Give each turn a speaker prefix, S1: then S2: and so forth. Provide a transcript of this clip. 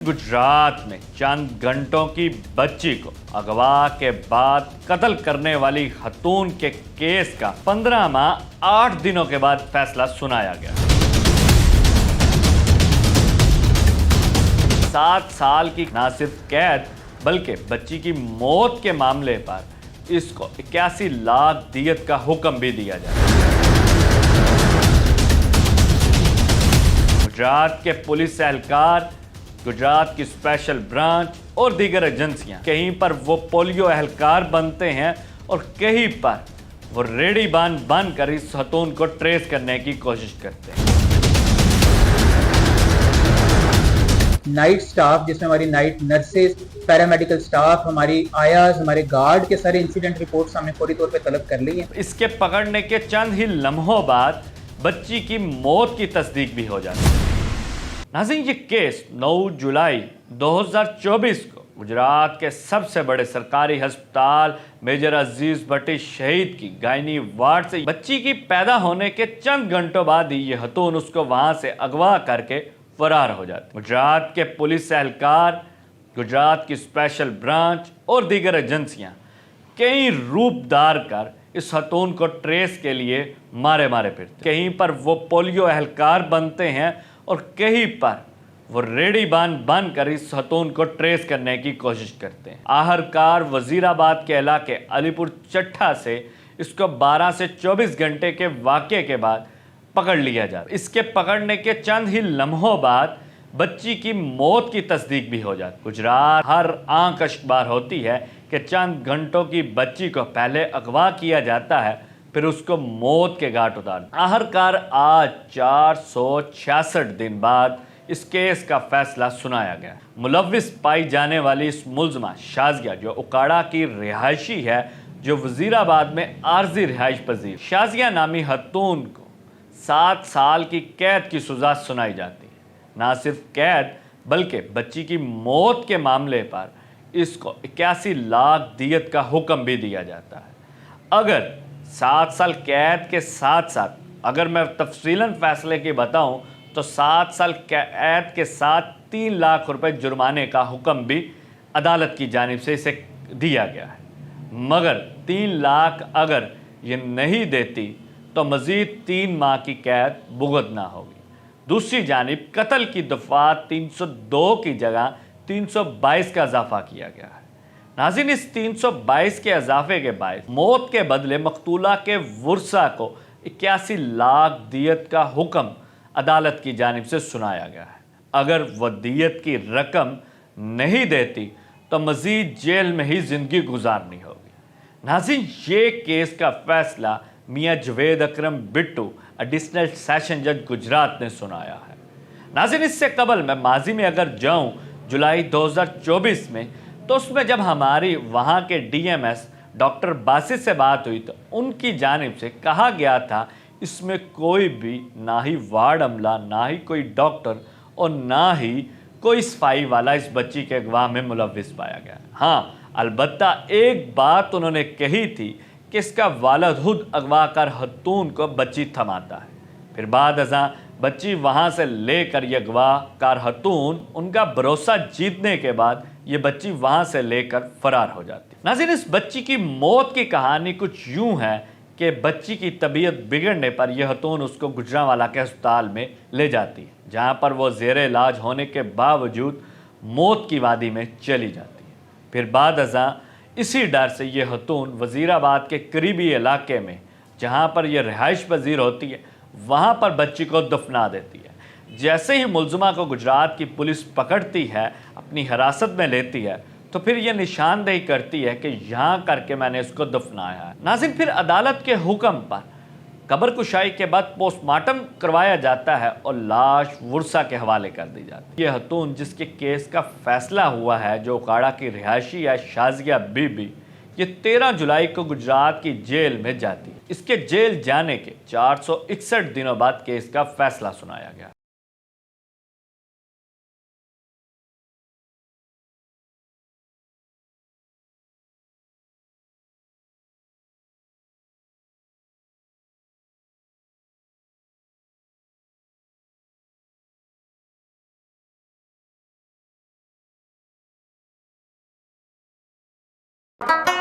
S1: गुजरात में चंद घंटों की बच्ची को अगवा के बाद कत्ल करने वाली खतून के केस का 15 माह 8 दिनों के बाद फैसला सुनाया गया। 7 साल की न सिर्फ कैद बल्कि बच्ची की मौत के मामले पर इसको 81 लाख दियत का हुक्म भी दिया जाए। गुजरात के पुलिस एहलकार, गुजरात की स्पेशल ब्रांच और दीगर एजेंसियां कहीं पर वो पोलियो एहलकार बनते हैं और कहीं पर वो रेडी बन कर इस खतून को ट्रेस करने की कोशिश करते हैं।
S2: नाइट स्टाफ जिसमें हमारी नाइट नर्सेज, पैरामेडिकल स्टाफ, हमारी आयाज, हमारे गार्ड के सारे इंसिडेंट रिपोर्ट्स हमने फौरी तौर पे तलब कर ली है।
S1: इसके पकड़ने के चंद ही लम्हों बाद बच्ची की मौत की तस्दीक भी हो जाती है। नाज़रीन, ये केस 9 जुलाई 2024 को गुजरात के सबसे बड़े सरकारी अस्पताल मेजर अजीज भट्टी शहीद की गायनी वार्ड से बच्ची की पैदा होने के चंद घंटों बाद ही ये खतून उसको वहां से अगवा करके फरार हो जाती। गुजरात के पुलिस एहलकार, गुजरात की स्पेशल ब्रांच और दीगर एजेंसियां कई रूप धार कर इस खतून को ट्रेस के लिए मारे फिरते। कहीं पर वो पोलियो एहलकार बनते हैं और कहीं पर वो रेडी बन कर इस खतून को ट्रेस करने की कोशिश करते हैं। आखिरकार वजीराबाद के इलाके अलीपुर चट्टा से इसको 12 से 24 घंटे के वाक़े के बाद पकड़ लिया जाता। इसके पकड़ने के चंद ही लम्हों बाद बच्ची की मौत की तस्दीक भी हो जाती। गुजरात हर आंख अश्कबार होती है कि चंद घंटों की बच्ची को पहले अगवा किया जाता है, फिर उसको मौत के घाट उतार। आखिरकार आज 466 दिन बाद इस केस का फैसला सुनाया गया। मुलव्विस पाई जाने वाली इस मुल्ज़मा शाज़िया, जो उकाड़ा की रिहायशी है, जो वजीराबाद में आर्जी रिहाइश पजीर शाज़िया नामी खतून को 7 साल की कैद की सज़ा सुनाई जाती है। ना सिर्फ कैद बल्कि बच्ची की मौत के मामले पर इसको 81 लाख दियत का हुक्म भी दिया जाता है। अगर 7 साल कैद के साथ साथ अगर मैं तफसीलन फैसले की बताऊं तो 7 साल कैद के साथ 3 लाख रुपए जुर्माने का हुक्म भी अदालत की जानिब से इसे दिया गया है। मगर 3 लाख अगर ये नहीं देती तो मज़ीद 3 माह की कैद भुगतना होगी। दूसरी जानिब कत्ल की दफ़ात 302 की जगह 322 का इजाफा किया गया है। नाज़रीन, इस 322 के इजाफे के बाद मौत के बदले मकतूला के वर्सा को 81 लाख दियत का हुक्म अदालत की जानिब से सुनाया गया है। अगर वह दियत की रकम नहीं देती तो मज़ीद जेल में ही ज़िंदगी गुजारनी होगी। नाज़रीन, ये केस का फैसला मियाँ जवेद अकरम बिट्टू एडिशनल सेशन जज गुजरात ने सुनाया है। नाज़रीन, इससे कबल मैं माजी में अगर जाऊँ जुलाई 2024 में, तो उसमें जब हमारी वहाँ के डीएमएस डॉक्टर बासित से बात हुई तो उनकी जानिब से कहा गया था इसमें कोई भी ना ही वार्ड अमला, ना ही कोई डॉक्टर और ना ही कोई सफाई वाला इस बच्ची के अगवा में मुलव्विस पाया गया। हाँ, अलबत्ता एक बात उन्होंने कही थी कि इसका वालिद खुद अगवा कर खतून को बच्ची थमाता है, फिर बाद अज़ां बच्ची वहाँ से लेकर ये अगवा कार खतून उनका भरोसा जीतने के बाद ये बच्ची वहाँ से लेकर फरार हो जाती। नाज़रीन, इस बच्ची की मौत की कहानी कुछ यूँ है कि बच्ची की तबीयत बिगड़ने पर यह खतून उसको गुजरांवाला के अस्पताल में ले जाती है, जहाँ पर वो ज़ेरे इलाज होने के बावजूद मौत की वादी में चली जाती है। फिर बाद अज़ां इसी डर से यह खतून वज़ीराबाद के करीबी इलाके में, जहाँ पर यह रिहाइश पजीर होती है, वहाँ पर बच्ची को दफना देती है। जैसे ही मुल्ज़मा को गुजरात की पुलिस पकड़ती है, अपनी हिरासत में लेती है, तो फिर यह निशानदेही करती है कि यहाँ करके मैंने इसको दफनाया है। नाज़रीन, फिर अदालत के हुक्म पर कब्र कुशाई के बाद पोस्टमार्टम करवाया जाता है और लाश वर्सा के हवाले कर दी जाती है। यह खतून जिसके केस का फैसला हुआ है, जो उकाड़ा की रिहायशी है शाज़िया बीबी, ये 13 जुलाई को गुजरात की जेल में जाती है। इसके जेल जाने के 461 दिनों बाद केस का फैसला सुनाया गया।
S2: है।